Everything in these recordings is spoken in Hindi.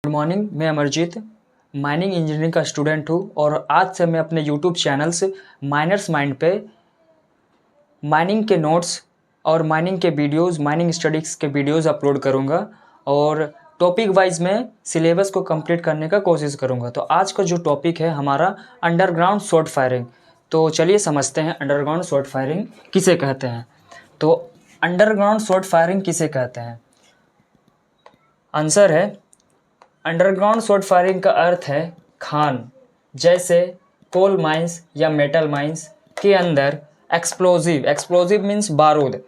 गुड मॉर्निंग, मैं अमरजीत माइनिंग इंजीनियरिंग का स्टूडेंट हूँ और आज से मैं अपने यूट्यूब चैनल से माइनर्स माइंड पे माइनिंग के नोट्स और माइनिंग के वीडियोस, माइनिंग स्टडीज़ के वीडियोस अपलोड करूँगा और टॉपिक वाइज मैं सिलेबस को कंप्लीट करने का कोशिश करूँगा। तो आज का जो टॉपिक है हमारा अंडरग्राउंड शॉर्ट फायरिंग। तो चलिए समझते हैं अंडरग्राउंड शॉर्ट फायरिंग किसे कहते हैं। तो अंडरग्राउंड शॉर्ट फायरिंग किसे कहते हैं? आंसर है अंडरग्राउंड शॉर्ट फायरिंग का अर्थ है खान, जैसे कोल माइंस या मेटल माइंस के अंदर एक्सप्लोजिव मीन्स बारूद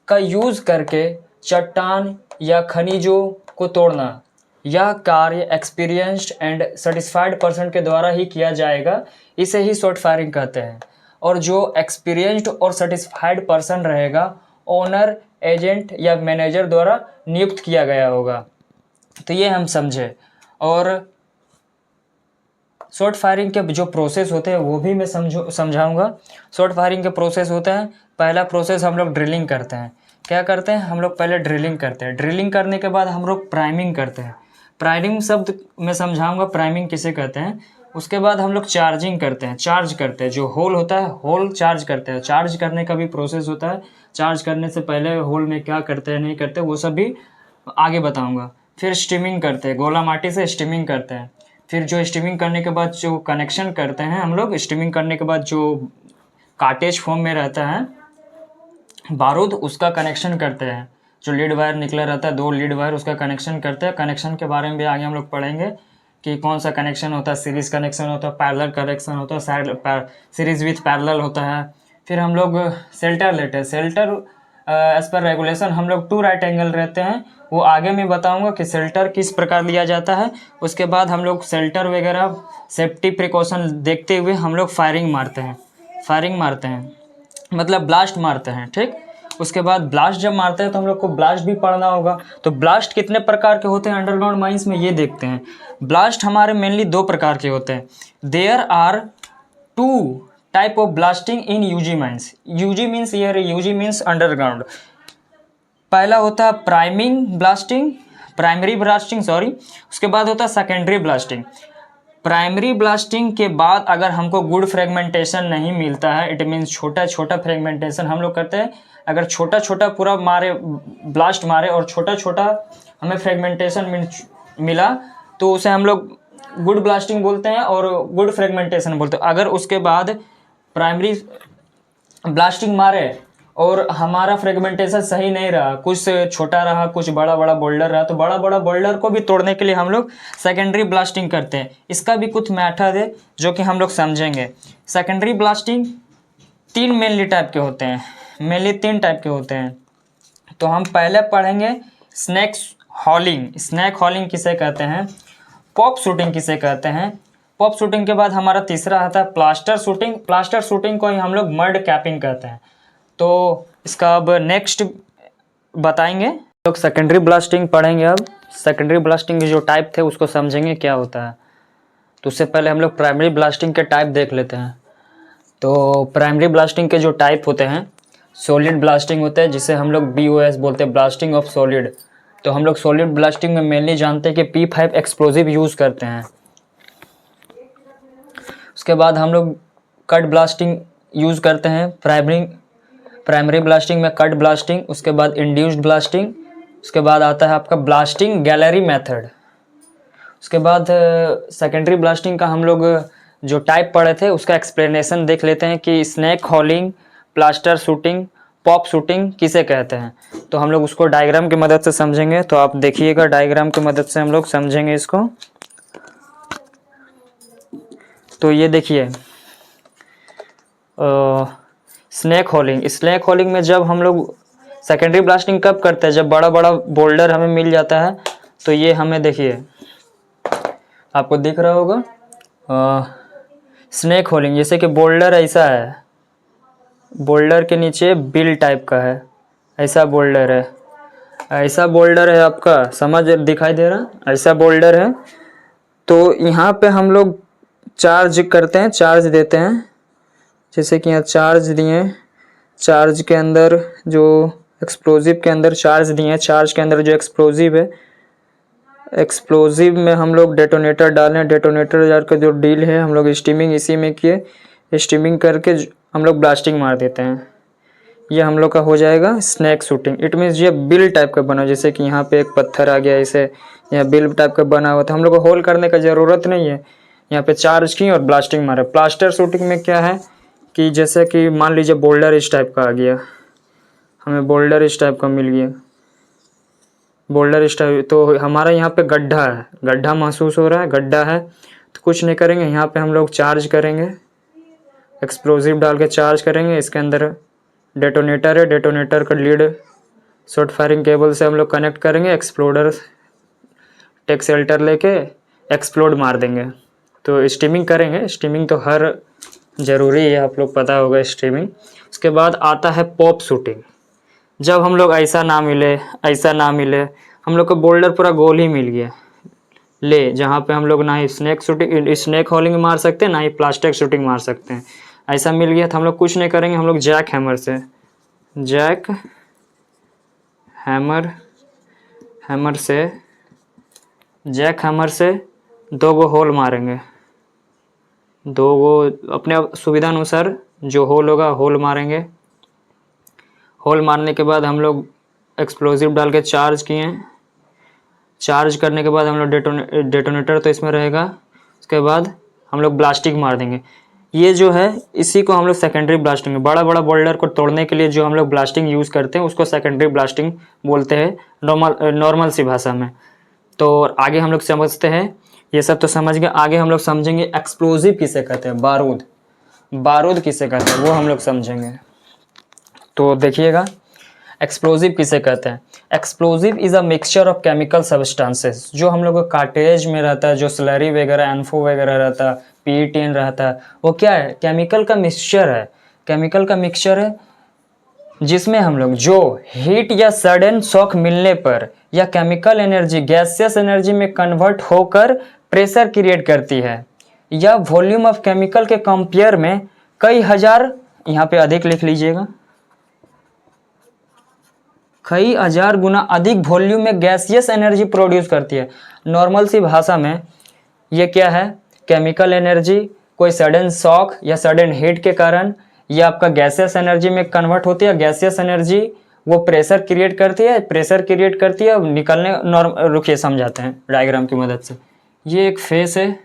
का यूज़ करके चट्टान या खनिजों को तोड़ना। यह कार्य एक्सपीरियंस्ड एंड सेटिस्फाइड पर्सन के द्वारा ही किया जाएगा, इसे ही शॉर्ट फायरिंग कहते हैं। और जो एक्सपीरियंस्ड और सेटिस्फाइड पर्सन रहेगा, ओनर, एजेंट या मैनेजर द्वारा नियुक्त किया गया होगा। तो ये हम समझे। और शॉर्ट फायरिंग के जो प्रोसेस होते हैं वो भी मैं समझाऊंगा। शॉर्ट फायरिंग के प्रोसेस होते हैं, पहला प्रोसेस हम लोग ड्रिलिंग करते हैं। क्या करते हैं हम लोग? पहले ड्रिलिंग करते हैं। ड्रिलिंग करने के बाद हम लोग प्राइमिंग करते हैं। प्राइमिंग शब्द मैं समझाऊंगा प्राइमिंग किसे कहते हैं। उसके बाद हम लोग चार्जिंग करते हैं, चार्ज करते हैं। जो होल होता है होल चार्ज करते हैं। चार्ज करने का भी प्रोसेस होता है। चार्ज करने से पहले होल में क्या करते हैं नहीं करते वो सब भी आगे बताऊँगा। फिर स्टीमिंग करते हैं, गोला माटी से स्टीमिंग करते हैं। फिर जो स्टीमिंग करने के बाद जो कनेक्शन करते हैं हम लोग, स्टीमिंग करने के बाद जो काटेज फॉर्म में रहता है बारूद, उसका कनेक्शन करते हैं। जो लीड वायर निकला रहता है, 2 लीड वायर, उसका कनेक्शन करते हैं। कनेक्शन के बारे में भी आगे हम लोग पढ़ेंगे कि कौन सा कनेक्शन होता है। सीरीज़ कनेक्शन होता है, पैरेलल कनेक्शन होता है, सीरीज़ विथ पैरेलल होता है। फिर हम लोग शेल्टर लेते हैं। शेल्टर एज पर रेगुलेशन हम लोग 2 राइट एंगल रहते हैं, वो आगे मैं बताऊंगा कि शेल्टर किस प्रकार लिया जाता है। उसके बाद हम लोग शेल्टर वगैरह सेफ्टी प्रिकॉशन देखते हुए हम लोग फायरिंग मारते हैं मतलब ब्लास्ट मारते हैं। ठीक, उसके बाद ब्लास्ट जब मारते हैं तो हम लोग को ब्लास्ट भी पढ़ना होगा। तो ब्लास्ट कितने प्रकार के होते हैं अंडरग्राउंड माइंस में, ये देखते हैं। ब्लास्ट हमारे मेनली 2 प्रकार के होते हैं। There are 2 type of blasting in UG mines. UG means underground. पहला होता है प्राइमरी ब्लास्टिंग उसके बाद होता है सेकेंडरी ब्लास्टिंग। प्राइमरी ब्लास्टिंग के बाद अगर हमको गुड फ्रेगमेंटेशन नहीं मिलता है, इट मीन्स छोटा छोटा फ्रेगमेंटेशन हम लोग करते हैं। अगर छोटा छोटा पूरा ब्लास्ट मारे और छोटा छोटा हमें फ्रेगमेंटेशन मिला तो उसे हम लोग गुड ब्लास्टिंग बोलते हैं और गुड फ्रेगमेंटेशन बोलते हैं। अगर उसके बाद प्राइमरी ब्लास्टिंग मारे और हमारा फ्रेगमेंटेशन सही नहीं रहा, कुछ छोटा रहा, कुछ बड़ा बड़ा बोल्डर रहा, तो बड़ा बड़ा बोल्डर को भी तोड़ने के लिए हम लोग सेकेंडरी ब्लास्टिंग करते हैं। इसका भी कुछ मेथड है जो कि हम लोग समझेंगे। सेकेंडरी ब्लास्टिंग 3 मेनली टाइप के होते हैं, मेनली 3 टाइप के होते हैं। तो हम पहले पढ़ेंगे स्नैक हॉलिंग किसे कहते हैं, पॉप शूटिंग किसे कहते हैं। पॉप शूटिंग के बाद हमारा तीसरा आता है प्लास्टर शूटिंग को ही हम लोग मर्ड कैपिंग कहते हैं। तो इसका अब नेक्स्ट बताएंगे। लोग सेकेंडरी ब्लास्टिंग पढ़ेंगे। अब सेकेंडरी ब्लास्टिंग के जो टाइप थे उसको समझेंगे क्या होता है। तो उससे पहले हम लोग प्राइमरी ब्लास्टिंग के टाइप देख लेते हैं। तो प्राइमरी ब्लास्टिंग के जो टाइप होते हैं, सॉलिड ब्लास्टिंग होते हैं जिसे हम लोग BOS बोलते हैं, ब्लास्टिंग ऑफ सॉलिड। तो हम लोग सॉलिड ब्लास्टिंग में मेनली जानते हैं कि P5 एक्सप्लोजिव यूज़ करते हैं। उसके बाद हम लोग कट ब्लास्टिंग यूज़ करते हैं। प्राइमरी ब्लास्टिंग में कट ब्लास्टिंग, उसके बाद इंड्यूस्ड ब्लास्टिंग, उसके बाद आता है आपका ब्लास्टिंग गैलरी मेथड। उसके बाद सेकेंडरी ब्लास्टिंग का हम लोग जो टाइप पढ़े थे उसका एक्सप्लेनेशन देख लेते हैं कि snake holing, plaster shooting, pop shooting किसे कहते हैं। तो हम लोग उसको डायग्राम की मदद से समझेंगे। तो आप देखिएगा, डायग्राम की मदद से हम लोग समझेंगे इसको। तो ये देखिए स्नैक होलिंग में जब हम लोग सेकेंडरी ब्लास्टिंग कब करते हैं, जब बड़ा बड़ा बोल्डर हमें मिल जाता है। तो ये हमें देखिए, आपको दिख रहा होगा स्नैक होलिंग, जैसे कि बोल्डर ऐसा है, बोल्डर के नीचे बिल टाइप का है, ऐसा बोल्डर है आपका, समझ दिखाई दे रहा, ऐसा बोल्डर है। तो यहाँ पे हम लोग चार्ज करते हैं, चार्ज देते हैं। जैसे कि यहाँ चार्ज दिए, चार्ज के अंदर जो एक्सप्लोजिव के अंदर चार्ज दिए, चार्ज के अंदर जो एक्सप्लोजिव है एक्सप्लोजिव में हम लोग डेटोनेटर डालें, डेटोनेटर जार का जो डील है हम लोग स्टीमिंग इसी में किए, स्टीमिंग करके हम लोग ब्लास्टिंग मार देते हैं। ये हम लोग का हो जाएगा स्नैक शूटिंग। इट मीन्स ये बिल टाइप का बना, जैसे कि यहाँ पे एक पत्थर आ गया, इसे यहाँ बिल टाइप का बना हुआ था, हम लोग को होल करने का ज़रूरत नहीं है, यहाँ पे चार्ज की और ब्लास्टिंग मारे। प्लास्टर शूटिंग में क्या है कि जैसे कि मान लीजिए बोल्डर इस टाइप का आ गया, हमें बोल्डर इस टाइप का मिल गया, बोल्डर इस टाइप, तो हमारा यहाँ पे गड्ढा है, गड्ढा महसूस हो रहा है, गड्ढा है, तो कुछ नहीं करेंगे, यहाँ पे हम लोग चार्ज करेंगे, एक्सप्लोजिव डाल के चार्ज करेंगे। इसके अंदर डेटोनेटर है, डेटोनेटर का लीड शॉर्ट फायरिंग केबल से हम लोग कनेक्ट करेंगे, एक्सप्लोडर टेक शेल्टर लेके एक्सप्लोड मार देंगे। तो स्टीमिंग करेंगे, स्टीमिंग तो हर ज़रूरी है, आप लोग पता होगा स्टीमिंग। उसके बाद आता है पॉप शूटिंग। जब हम लोग ऐसा ना मिले, ऐसा ना मिले, हम लोग को बोल्डर पूरा गोल ही मिल गया ले, जहाँ पे हम लोग ना ही स्नैक शूटिंग, स्नैक होलिंग मार सकते हैं, ना ही प्लास्टिक शूटिंग मार सकते हैं, ऐसा मिल गया। तो हम लोग कुछ नहीं करेंगे, हम लोग जैक हैमर से, जैक हैमर हैमर से जैक हैमर से 2 गो होल मारेंगे, 2 गो अपने सुविधा अनुसार जो होल होगा होल मारेंगे। होल मारने के बाद हम लोग एक्सप्लोजिव डाल के चार्ज किए, चार्ज करने के बाद हम लोग डेटोनेटर तो इसमें रहेगा, उसके बाद हम लोग ब्लास्टिंग मार देंगे। ये जो है इसी को हम लोग सेकेंडरी ब्लास्टिंग, बड़ा बड़ा बोल्डर को तोड़ने के लिए जो हम लोग ब्लास्टिंग यूज़ करते हैं उसको सेकेंडरी ब्लास्टिंग बोलते हैं नॉर्मल सी भाषा में। तो आगे हम लोग समझते हैं, ये सब तो समझ गए, आगे हम लोग समझेंगे एक्सप्लोजिव किसे कहते हैं, बारूद, बारूद किसे कहते हैं वो हम लोग समझेंगे। तो देखिएगा एक्सप्लोजिव किसे कहते हैं। Explosive is a mixture of chemical substances, जो हम लोग को कार्टेज में रहता है, जो स्लरी वगैरह एनफो वगैरह रहता है, पीईटीन रहता है, वो क्या है, केमिकल का मिक्सचर है, केमिकल का मिक्सचर है, जिसमें हम लोग जो हीट या सडन शॉक मिलने पर या केमिकल एनर्जी गैसियस एनर्जी में कन्वर्ट होकर प्रेशर क्रिएट करती है, या वॉल्यूम ऑफ केमिकल के कंपेयर में कई हजार, यहाँ पे अधिक लिख लीजिएगा, कई हजार गुना अधिक वॉल्यूम में गैसियस एनर्जी प्रोड्यूस करती है। नॉर्मल सी भाषा में ये क्या है, केमिकल एनर्जी कोई सडन शॉक या सडन हीट के कारण ये आपका गैसियस एनर्जी में कन्वर्ट होती है, गैसियस एनर्जी वो प्रेशर क्रिएट करती है, प्रेशर क्रिएट करती है, निकलने रुकिए समझाते हैं डायग्राम की मदद से। ये एक फेस है,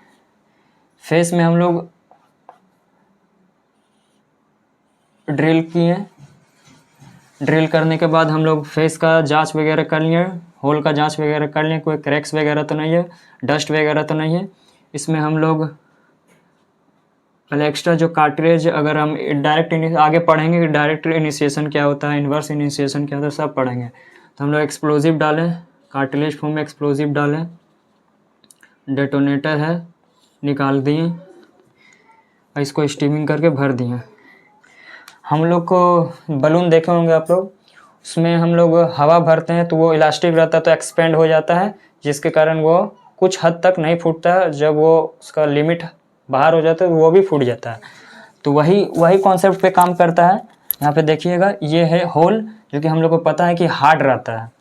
फेस में हम लोग ड्रिल किए, ड्रिल करने के बाद हम लोग फेस का जांच वगैरह कर लिए, होल का जांच वगैरह कर लिए, कोई क्रैक्स वगैरह तो नहीं है, डस्ट वगैरह तो नहीं है। इसमें हम लोग पहले एक्स्ट्रा जो कार्ट्रिज, अगर हम डायरेक्ट आगे पढ़ेंगे कि डायरेक्ट इनिशिएशन क्या होता है, इन्वर्स इनिशिएशन क्या होता है, सब पढ़ेंगे। तो हम लोग एक्सप्लोजिव डालें, कार्टिलेज फॉर्म में एक्सप्लोजिव डालें, डेटोनेटर है निकाल दिए, इसको स्टीमिंग करके भर दिए। हम लोग को बलून देखे होंगे आप लोग, उसमें हम लोग हवा भरते हैं तो वो इलास्टिक रहता है तो एक्सपेंड हो जाता है, जिसके कारण वो कुछ हद तक नहीं फूटता है, जब वो उसका लिमिट बाहर हो जाता है तो वो भी फूट जाता है। तो वही कॉन्सेप्ट पे काम करता है। यहाँ पे देखिएगा ये है होल, जो कि हम लोग को पता है कि हार्ड रहता है।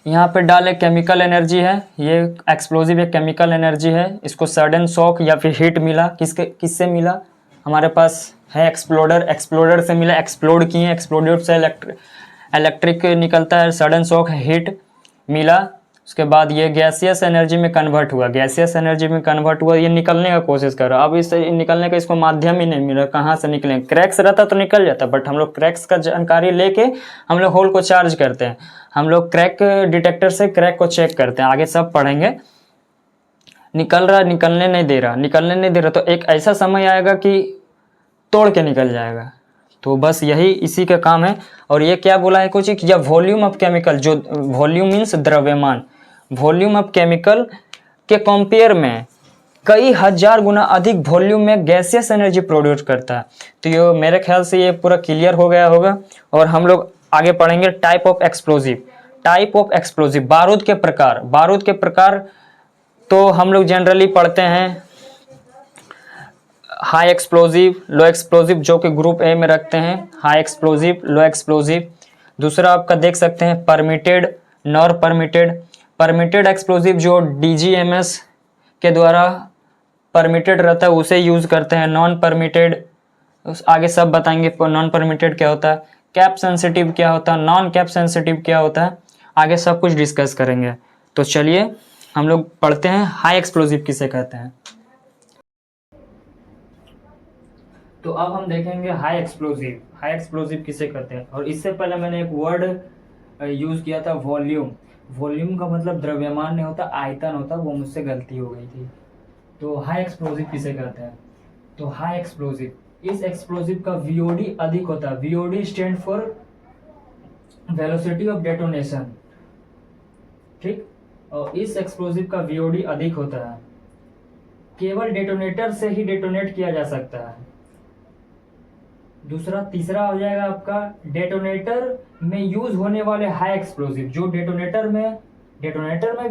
यहाँ पे डाले केमिकल एनर्जी है, ये एक्सप्लोजिव एक केमिकल एनर्जी है, इसको सडन शॉक या फिर हीट मिला, किससे मिला, हमारे पास है एक्सप्लोडर, एक्सप्लोडर से मिला, एक्सप्लोड किए, एक्सप्लोडर से इलेक्ट्रिक निकलता है, सडन शॉक हीट मिला, उसके बाद ये गैसियस एनर्जी में कन्वर्ट हुआ, गैसियस एनर्जी में कन्वर्ट हुआ, ये निकलने का कोशिश कर रहा है। अब इस निकलने का इसको माध्यम ही नहीं मिला, कहाँ से निकलें, क्रैक्स रहता तो निकल जाता, बट हम लोग क्रैक्स का जानकारी लेके हम लोग होल को चार्ज करते हैं, हम लोग क्रैक डिटेक्टर से क्रैक को चेक करते हैं, आगे सब पढ़ेंगे। निकल रहा, निकलने नहीं दे रहा, तो एक ऐसा समय आएगा कि तोड़ के निकल जाएगा। तो बस यही इसी का काम है। और ये क्या बोला है कुछ, या वॉल्यूम ऑफ केमिकल, जो वॉल्यूम मीन्स द्रव्यमान, वॉल्यूम ऑफ केमिकल के कंपेयर में कई हजार गुना अधिक वॉल्यूम में गैसियस एनर्जी प्रोड्यूस करता है। तो ये मेरे ख्याल से ये पूरा क्लियर हो गया होगा। और हम लोग आगे पढ़ेंगे type of explosive, type of explosive, बारूद के प्रकार, बारूद के प्रकार तो हम लोग जनरली पढ़ते हैं हाई एक्सप्लोजिव, लो एक्सप्लोजिव, जो कि ग्रुप ए में रखते हैं, हाई एक्सप्लोजिव, लो एक्सप्लोजिव। दूसरा आपका देख सकते हैं permitted, non permitted. Permitted explosive जो DGMS के द्वारा परमिटेड रहता है उसे यूज़ करते हैं। नॉन परमिटेड आगे सब बताएंगे नॉन परमिटेड क्या होता है, कैप सेंसिटिव क्या होता है, नॉन कैप सेंसिटिव क्या होता है, आगे सब कुछ डिस्कस करेंगे। तो चलिए हम लोग पढ़ते हैं हाई एक्सप्लोजिव किसे कहते हैं। तो अब हम देखेंगे हाई एक्सप्लोजिव। हाई एक्सप्लोजिव किसे कहते हैं, और इससे पहले मैंने एक वर्ड यूज़ किया था वॉल्यूम। वॉल्यूम का मतलब द्रव्यमान नहीं होता, आयतन होता, वो मुझसे गलती हो गई थी। तो हाई एक्सप्लोजिव किसे कहते हैं, तो हाई एक्सप्लोजिव, इस एक्सप्लोजिव का VOD अधिक होता है। VOD stand for velocity of detonation, ठीक। और इस एक्सप्लोजिव का VOD अधिक होता है। केवल डेटोनेटर से ही डेटोनेट किया जा सकता है। तीसरा हो जाएगा आपका डेटोनेटर में यूज होने वाले हाई एक्सप्लोजिव, जो डेटोनेटर में भी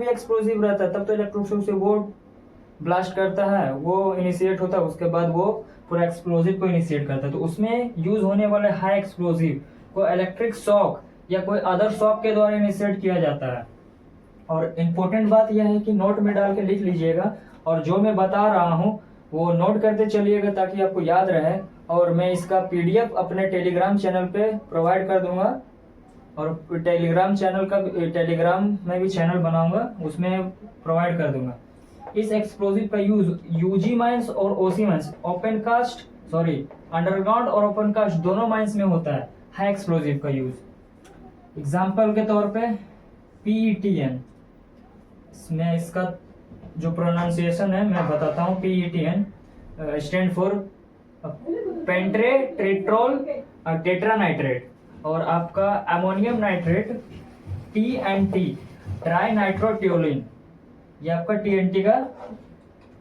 एक्सप्लोजिव रहता है, तब तो इलेक्ट्रोड से वो ब्लास्ट करता है, वो इनिशिएट होता है, उसके बाद वो पूरा एक्सप्लोजिव को इनिशिएट करता है। तो उसमें यूज होने वाले हाई एक्सप्लोजिव को इलेक्ट्रिक शॉक या कोई अदर शॉक के द्वारा इनिशिएट किया जाता है। और इम्पोर्टेंट बात यह है कि नोट में डाल के लिख लीजिएगा, और जो मैं बता रहा हूँ वो नोट करते चलिएगा ताकि आपको याद रहे। और मैं इसका PDF अपने टेलीग्राम चैनल पे प्रोवाइड कर दूंगा, और टेलीग्राम में भी चैनल बनाऊंगा, उसमें प्रोवाइड कर दूंगा। इस एक्सप्लोजिव का यूज UG माइंस और OC माइंस, अंडरग्राउंड और ओपन कास्ट दोनों माइंस में होता है हाई एक्सप्लोजिव का यूज। एग्जाम्पल के तौर पे PETN, इसमें इसका जो प्रोनाउंसिएशन है मैं बताता हूँ। PETN स्टैंड फॉर पेंट्रे ट्रेट्रोल टेट्रानाइट्रेट, और आपका अमोनियम नाइट्रेट TNT ट्राई नाइट्रोट्योलिन, ये आपका TNT का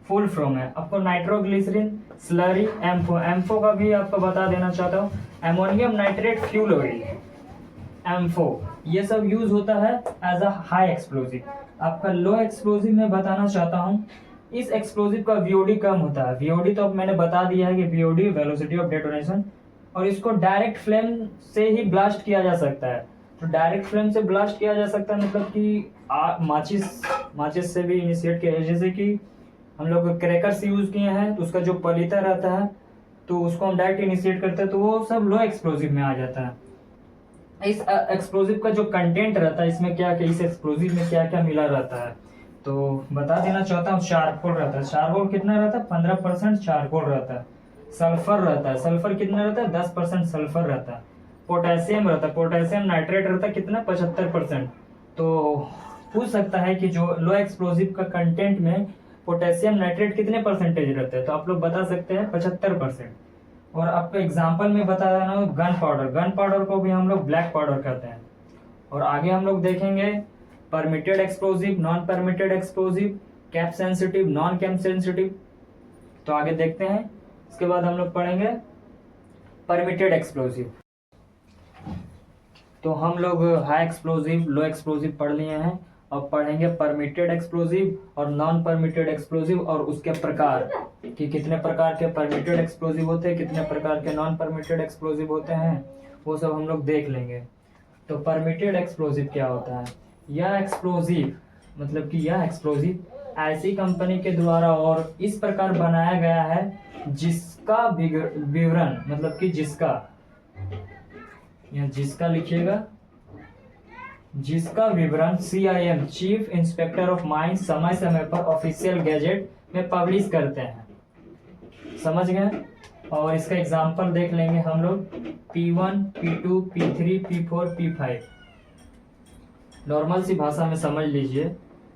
फुल फॉर्म है। आपको नाइट्रोग्लिसरीन स्लरी एम्फो का भी आपको बता देना चाहता हूँ। Ammonium nitrate fuel oil ampho, ये सब यूज होता है एज अ हाई एक्सप्लोजिव। आपका लो एक्सप्लोजिव में बताना चाहता हूँ, इस एक्सप्लोजिव का VOD कम होता है। VOD तो अब मैंने बता दिया है कि VOD वेलोसिटी ऑफ डेटोनेशन, और इसको डायरेक्ट फ्लेम से ही ब्लास्ट किया जा सकता है। तो डायरेक्ट फ्लेम से ब्लास्ट किया जा सकता है मतलब कि माचिस से भी इनिशिएट किया, जैसे कि हम लोग क्रैकर्स यूज किए हैं, तो उसका जो पलीता रहता है तो उसको हम डायरेक्ट इनिशिएट करते हैं, तो वो सब लो एक्सप्लोजिव में आ जाता है। इस एक्सप्लोजिव का जो कंटेंट रहता है, इसमें क्या क्या, इस एक्सप्लोजिव में क्या क्या मिला रहता है, तो बता देना चाहता हूँ। चारकोल रहता है। चारकोल कितना रहता है, 15% चारकोल रहता है। सल्फर रहता है, सल्फर कितना रहता है, 10% सल्फर रहता है। पोटेशियम रहता है, पोटेशियम नाइट्रेट रहता है कितना, 75%। तो पूछ सकता है कि जो लो एक्सप्लोजिव का कंटेंट में पोटेशियम नाइट्रेट कितने परसेंटेज रहते हैं, तो आप लोग बता सकते हैं 75%। और आपको एग्जाम्पल में बता देना गन पाउडर को भी हम लोग ब्लैक पाउडर कहते हैं। और आगे हम लोग देखेंगे permitted explosive, non permitted explosive, cap sensitive, non cap sensitive, तो आगे देखते हैं। इसके बाद हम लोग पढ़ेंगे परमिटेड एक्सप्लोजिव। तो हम लोग हाई एक्सप्लोजिव, लो एक्सप्लोजिव पढ़ लिए हैं, अब पढ़ेंगे परमिटेड एक्सप्लोजिव और नॉन परमिटेड एक्सप्लोजिव, और उसके प्रकार कि कितने प्रकार के परमिटेड एक्सप्लोजिव होते हैं, कितने प्रकार के नॉन परमिटेड एक्सप्लोजिव होते हैं, वो सब हम लोग देख लेंगे। तो परमिटेड एक्सप्लोजिव क्या होता है, यह एक्सप्लोजिव ऐसी कंपनी के द्वारा और इस प्रकार बनाया गया है जिसका विवरण, मतलब कि जिसका लिखिएगा, जिसका विवरण CIM chief inspector of mines समय समय पर ऑफिशियल गैजेट में पब्लिश करते हैं। समझ गए। और इसका एग्जांपल देख लेंगे हम लोग, P1, P2, P3, P4, P5। Normal सी भाषा में समझ लीजिए,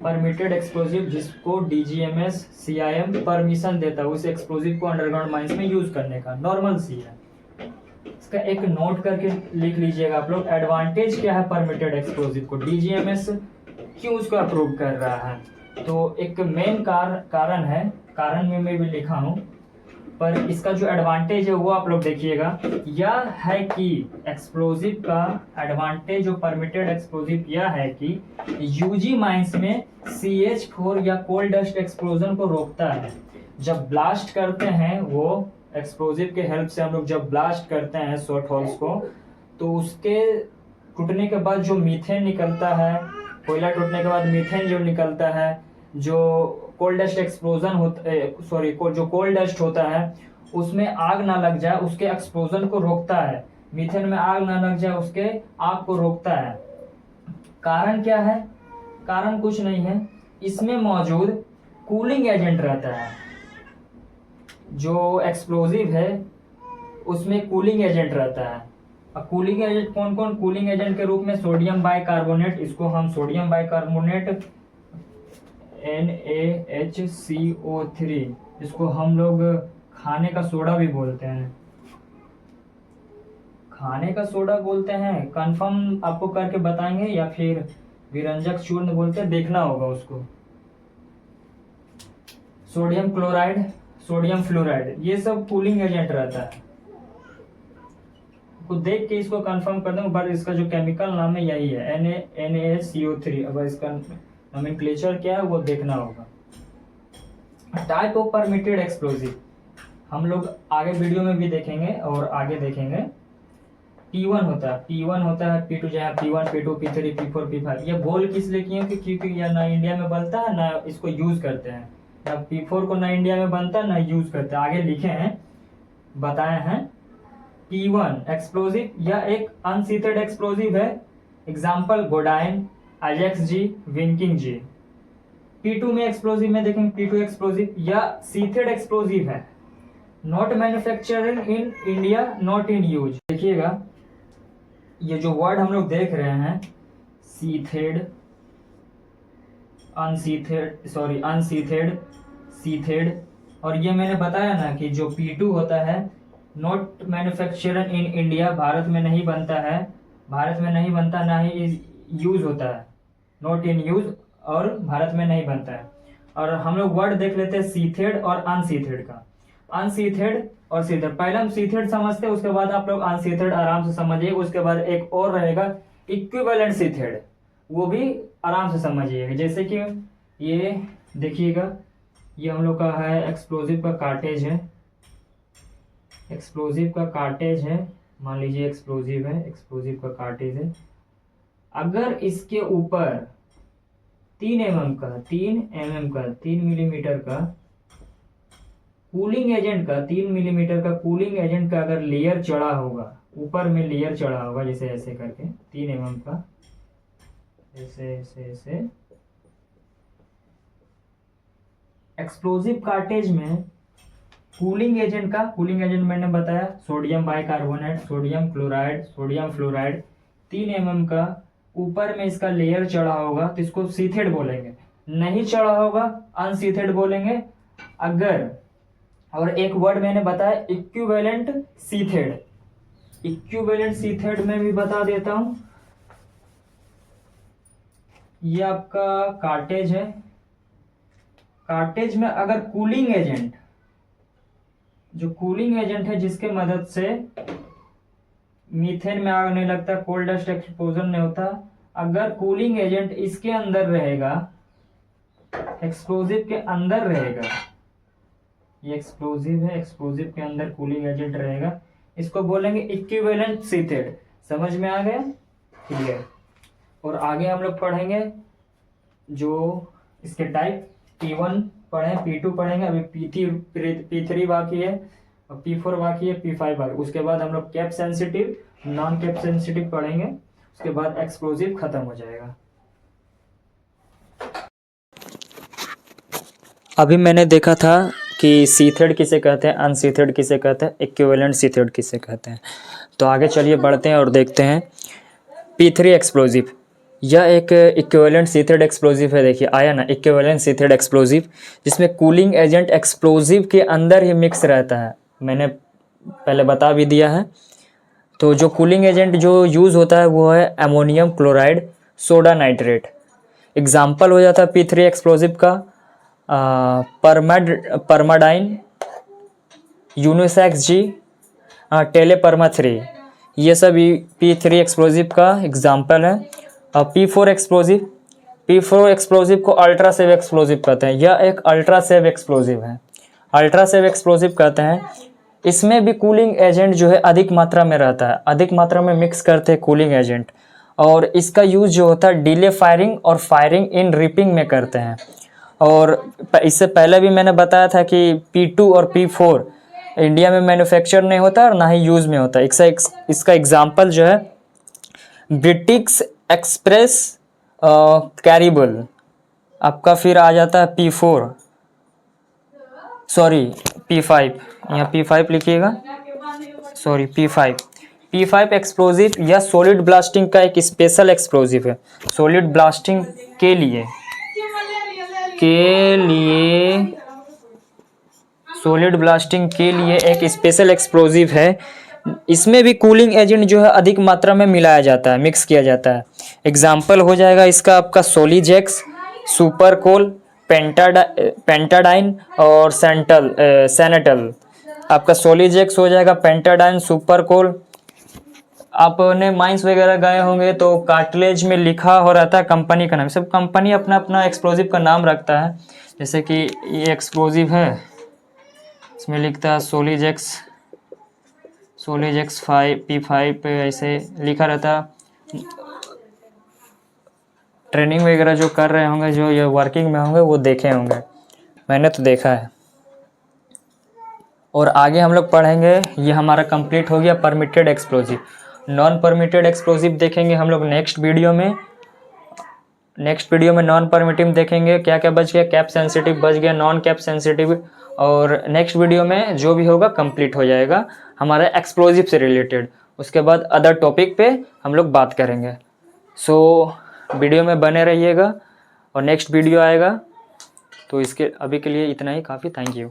परमिटेड एक्सप्लोजिव जिसको DGMS CIM परमिशन देता है उस एक्सप्लोजिव को अंडरग्राउंड माइंस में यूज करने का, नॉर्मल सी है। इसका एक नोट करके लिख लीजिएगा आप लोग, एडवांटेज क्या है परमिटेड एक्सप्लोजिव को, DGMS क्यों उसको अप्रूव कर रहा है। तो एक मेन कारण है, कारण में मैं भी लिखा हूँ, पर इसका जो एडवांटेज है वो आप लोग देखिएगा। यह है कि एक्सप्लोजिव का एडवांटेज जो परमिटेड एक्सप्लोजिव यह है कि UG माइंस में CH4 या कोल डस्ट एक्सप्लोजन को रोकता है। जब ब्लास्ट करते हैं, वो एक्सप्लोजिव के हेल्प से हम लोग जब ब्लास्ट करते हैं शॉर्ट होल्स को, तो उसके टूटने के बाद जो मीथेन निकलता है कोयला टूटने के बाद मीथेन जो निकलता है, जो कोल डस्ट एक्सप्लोजन होता सॉरी जो कोल डस्ट होता है उसमें आग ना लग जाए, उसके एक्सप्लोजन को रोकता है। मीथेन में आग ना लग जाए, उसके आग को रोकता है। कारण क्या है? कारण कुछ नहीं है, इसमें मौजूद कूलिंग एजेंट रहता है। जो एक्सप्लोजिव है उसमें कूलिंग एजेंट रहता है। अब कूलिंग एजेंट कौन कौन? कूलिंग एजेंट के रूप में सोडियम बाइकार्बोनेट, इसको हम सोडियम बाइकार्बोनेट NaHCO3, इसको हम लोग खाने का सोडा भी बोलते हैं। खाने का सोडा बोलते हैं, कंफर्म आपको करके बताएंगे, या फिर विरंजक चूर्ण बोलते हैं, देखना होगा उसको। सोडियम क्लोराइड, सोडियम फ्लोराइड, ये सब कूलिंग एजेंट रहता है। को देख के इसको कंफर्म कर दूंगा, बट इसका जो केमिकल नाम है यही है, NaCO3। अब इसका नोमेनक्लेचर क्या है वो देखना होगा। टाइप ऑफ परमिटेड एक्सप्लोजिव हम लोग आगे वीडियो में भी देखेंगे और आगे देखेंगे। P1 होता है, P1 होता है, P2 जहाँ P1, P2, P3, P4, P5। ये बोल किस लिए किए? क्योंकि यह ना इंडिया में बनता है ना इसको यूज करते हैं। ना P4 को ना इंडिया में बनता है ना यूज करते हैं। आगे लिखे हैं, बताए हैं। P1 एक्सप्लोजिव या एक अनसीथेड एक्सप्लोजिव है, एग्जाम्पल गोडाइन, अजेक्स जी, विंकिंग जी। P2 में एक्सप्लोजिव में देखेंगे, P2 एक्सप्लोजिव या सीथेड एक्सप्लोजिव है, not manufacturing in India, not in use. देखिएगा ये जो वर्ड हम लोग देख रहे हैं, सीथेड, अनसीथेड, सीथेड, और ये मैंने बताया ना कि जो P2 होता है not manufacturer in India, Bharat में नहीं बनता है, भारत में नहीं बनता, ना ही यूज होता है, नॉट इन यूज, और भारत में नहीं बनता है। और हम लोग वर्ड देख लेते हैं सीथेड और अनसीथेड का। अनसीथेड और सीथेड, पहले हम सीथेड समझते हैं, उसके बाद आप लोग अनसीथेड आराम से समझिए। उसके बाद एक और रहेगा इक्विवेलेंट सीथेड, वो भी आराम से समझिएगा। जैसे कि ये देखिएगा, ये हम लोग का है एक्सप्लोजिव का कार्टेज है, एक्सप्लोजिव का कार्टेज है, मान लीजिए एक्सप्लोजिव है, एक्सप्लोजिव का कार्टेज है। अगर इसके ऊपर 3 mm का 3 मिलीमीटर का कूलिंग एजेंट का 3 मिलीमीटर का कूलिंग एजेंट का अगर लेयर चढ़ा होगा, ऊपर में लेयर चढ़ा होगा, जैसे ऐसे करके 3 mm का, ऐसे ऐसे ऐसे, एक्सप्लोजिव कार्टेज में कूलिंग एजेंट मैंने बताया sodium bicarbonate, sodium chloride, sodium fluoride, 3 mm का ऊपर में इसका लेयर चढ़ा होगा तो इसको सीथेड बोलेंगे। नहीं चढ़ा होगा अनसीथेड बोलेंगे। अगर, और एक वर्ड मैंने बताया इक्विवेलेंट सीथेड, इक्विवेलेंट सीथेड में भी बता देता हूं। ये आपका कार्टेज है, कार्टेज में अगर कूलिंग एजेंट, जो कूलिंग एजेंट है जिसके मदद से मीथेन में आग नहीं लगता, कोल डस्ट एक्सप्लोजन नहीं होता, अगर कूलिंग एजेंट इसके अंदर रहेगा, एक्सप्लोजिव के अंदर रहेगा, ये एक्सप्लोजिव है, एक्सप्लोजिव के अंदर कूलिंग एजेंट रहेगा, इसको बोलेंगे इक्विवेलेंट सीथेड। समझ में आ गया? ठीक है। और आगे हम लोग पढ़ेंगे जो इसके टाइप, P1 पढ़े, P2 पढ़ेंगे, अभी P3 बाकी है, और P4 बाकी है, P5 बाकी। उसके बाद हम लोग cap sensitive, non cap sensitive पढ़ेंगे, उसके बाद एक्सप्लोजिव खत्म हो जाएगा। अभी मैंने देखा था कि सीथेड किसे कहते हैं, अनसीथेड किसे कहते हैं, इक्विवेलेंट सीथेड किसे कहते हैं। तो आगे चलिए बढ़ते हैं और देखते हैं। P3 एक्सप्लोजिव, यह एक इक्विवेलेंट सीथेड एक्सप्लोजिव है। देखिए आया ना, इक्विवेलेंट सीथेड एक्सप्लोजिव, जिसमें कूलिंग एजेंट एक्सप्लोजिव के अंदर ही मिक्स रहता है, मैंने पहले बता भी दिया है। तो जो कूलिंग एजेंट जो यूज़ होता है वो है ammonium chloride, soda nitrate. Example हो जाता है P3 एक्सप्लोजिव का परमाडाइन, यूनिसेक्स जी, टेलेपरमा 3, ये सब P3 एक्सप्लोजिव का एग्जाम्पल है। P4 एक्सप्लोजिव, P4 एक्सप्लोजिव को अल्ट्रा सेव एक्सप्लोजिव कहते हैं। यह एक अल्ट्रा सेव एक्सप्लोजिव है, अल्ट्रा सेव एक्सप्लोजिव कहते हैं। इसमें भी कूलिंग एजेंट जो है अधिक मात्रा में रहता है, अधिक मात्रा में मिक्स करते हैं कूलिंग एजेंट, और इसका यूज़ जो होता है डिले फायरिंग और फायरिंग इन रिपिंग में करते हैं। और इससे पहले भी मैंने बताया था कि P2 और P4 इंडिया में मैन्युफैक्चर नहीं होता और ना ही यूज़ में होता। इसका एग्जांपल जो है ब्रिटिश एक्सप्रेस कैरिबल आपका, फिर आ जाता है P4 सॉरी P5, यहाँ P5 लिखिएगा, सॉरी P5 एक्सप्लोजिव या सॉलिड ब्लास्टिंग का एक स्पेशल एक्सप्लोजिव है। सॉलिड ब्लास्टिंग के लिए सॉलिड ब्लास्टिंग के लिए एक स्पेशल एक्सप्लोजिव है। इसमें भी कूलिंग एजेंट जो है अधिक मात्रा में मिलाया जाता है, मिक्स किया जाता है। एग्जाम्पल हो जाएगा इसका आपका सोलिजेक्स, सुपरकोल, पेंटाडाइन और सैनेटल। आपका सोलिजेक्स हो जाएगा, पेंटाडाइन, सुपरकोल। आपने माइंस वगैरह गए होंगे तो कार्टिलेज में लिखा हो रहता है कंपनी का नाम। सब कंपनी अपना अपना एक्सप्लोजिव का नाम रखता है। जैसे कि ये एक्सप्लोजिव है, इसमें लिखता है सोलिजेक्स P5 पे ऐसे लिखा रहता है। ट्रेनिंग वगैरह जो कर रहे होंगे, जो ये वर्किंग में होंगे, वो देखे होंगे, मैंने तो देखा है। और आगे हम लोग पढ़ेंगे, ये हमारा कंप्लीट हो गया permitted explosive. Non permitted explosive देखेंगे हम लोग नेक्स्ट वीडियो में। नॉन परमिटिव देखेंगे, क्या क्या बच गया, कैप सेंसिटिव बच गया, नॉन कैप सेंसिटिव। और नेक्स्ट वीडियो में जो भी होगा कंप्लीट हो जाएगा हमारा एक्सप्लोजिव से रिलेटेड। उसके बाद अदर टॉपिक पे हम लोग बात करेंगे। सो वीडियो में बने रहिएगा और नेक्स्ट वीडियो आएगा। तो इसके अभी के लिए इतना ही काफ़ी। Thank you.